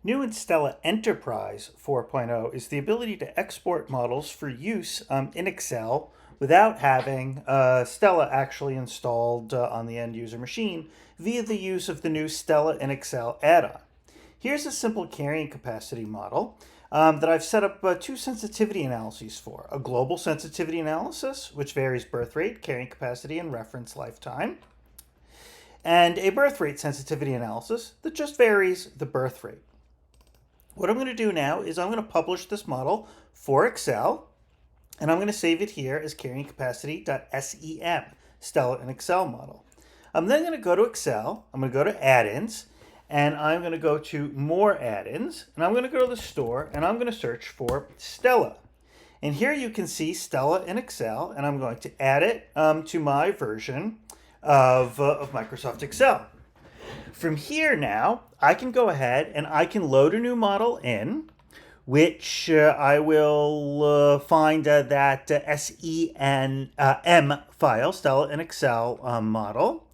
New in Stella Enterprise 4.0 is the ability to export models for use in Excel without having Stella actually installed on the end user machine via the use of the new Stella in Excel add-on. Here's a simple carrying capacity model that I've set up two sensitivity analyses for. A global sensitivity analysis, which varies birth rate, carrying capacity, and reference lifetime, and a birth rate sensitivity analysis that just varies the birth rate. What I'm going to do now is I'm going to publish this model for Excel, and I'm going to save it here as carrying capacity.sem, Stella in Excel model. I'm then going to go to Excel, I'm going to go to add-ins, and I'm going to go to more add-ins, and I'm going to go to the store, and I'm going to search for Stella. And here you can see Stella in Excel, and I'm going to add it to my version of Microsoft Excel. From here now, I can go ahead and I can load a new model in, which I will find that SEM file, Stella in Excel model,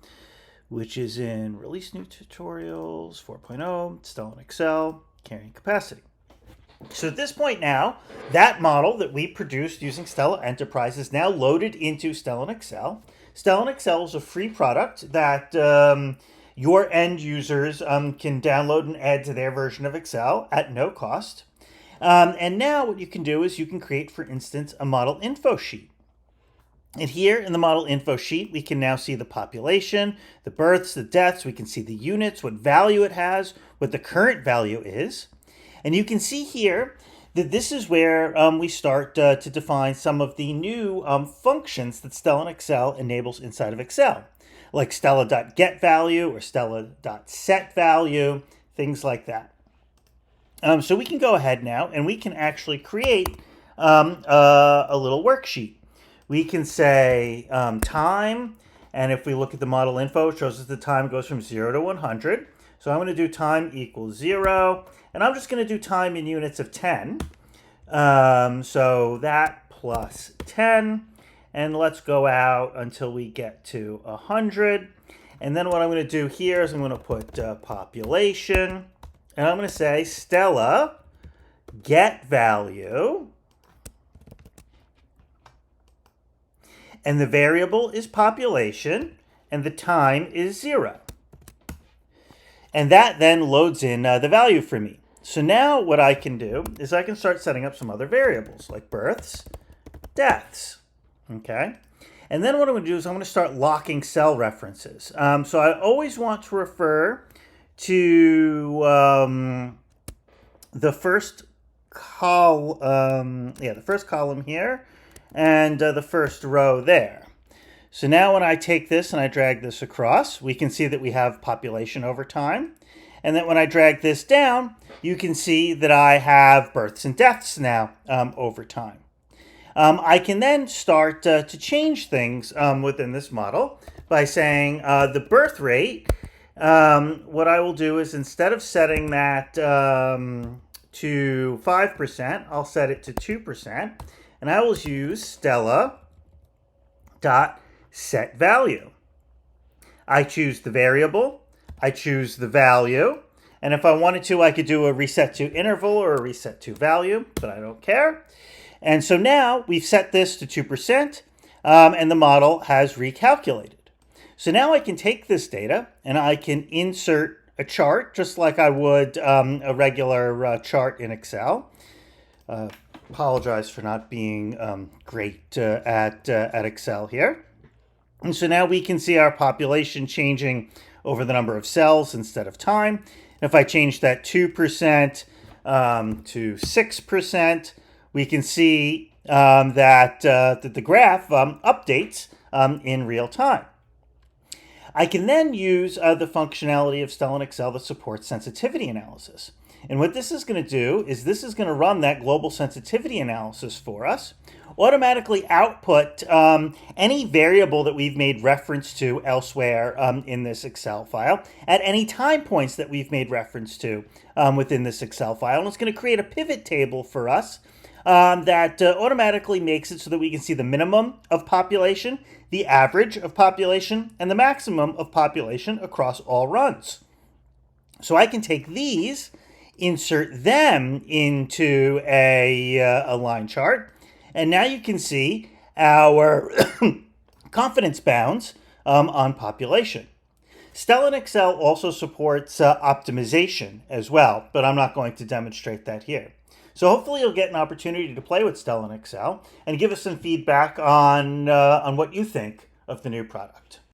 which is in Release New Tutorials 4.0, Stella in Excel, carrying capacity. So at this point now, that model that we produced using Stella Enterprise is now loaded into Stella in Excel. Stella in Excel is a free product that your end users can download and add to their version of Excel at no cost. And now what you can do is you can create, for instance, a model info sheet. And here in the model info sheet, we can now see the population, the births, the deaths. We can see the units, what value it has, what the current value is. And you can see here that this is where we start to define some of the new functions that Stella in Excel enables inside of Excel, like Stella.getValue or Stella.setValue, things like that. So we can go ahead now and we can actually create a little worksheet. We can say time, and if we look at the model info, it shows us the time goes from 0 to 100. So I'm going to do time equals 0, and I'm just going to do time in units of 10. So that plus 10, and let's go out until we get to 100. And then what I'm going to do here is I'm going to put population, and I'm going to say Stella get value, and the variable is population, and the time is 0. And that then loads in the value for me. So now what I can do is I can start setting up some other variables like births, deaths, okay? And then what I'm going to do is I'm going to start locking cell references. So I always want to refer to the first column, the first column here, and the first row there. So now when I take this and I drag this across, we can see that we have population over time. And then when I drag this down, you can see that I have births and deaths now over time. I can then start to change things within this model by saying the birth rate. What I will do is instead of setting that to 5%, I'll set it to 2%. And I will use Stella.setValue. I choose the variable, I choose the value, and if I wanted to, I could do a reset to interval or a reset to value, but I don't care. And so now we've set this to 2%, and the model has recalculated. So now I can take this data and I can insert a chart just like I would a regular chart in Excel. Apologize for not being great at Excel here. And so now we can see our population changing over the number of cells instead of time. And if I change that 2% to 6%, we can see that the graph updates in real time. I can then use the functionality of Stella in Excel that supports sensitivity analysis. And what this is going to do is this is going to run that global sensitivity analysis for us, automatically output any variable that we've made reference to elsewhere in this Excel file at any time points that we've made reference to within this Excel file. And it's going to create a pivot table for us that automatically makes it so that we can see the minimum of population, the average of population, and the maximum of population across all runs. So I can take these insert them into a line chart. And now you can see our confidence bounds on population. Stella in Excel also supports optimization as well, but I'm not going to demonstrate that here. So hopefully you'll get an opportunity to play with Stella in Excel and give us some feedback on what you think of the new product.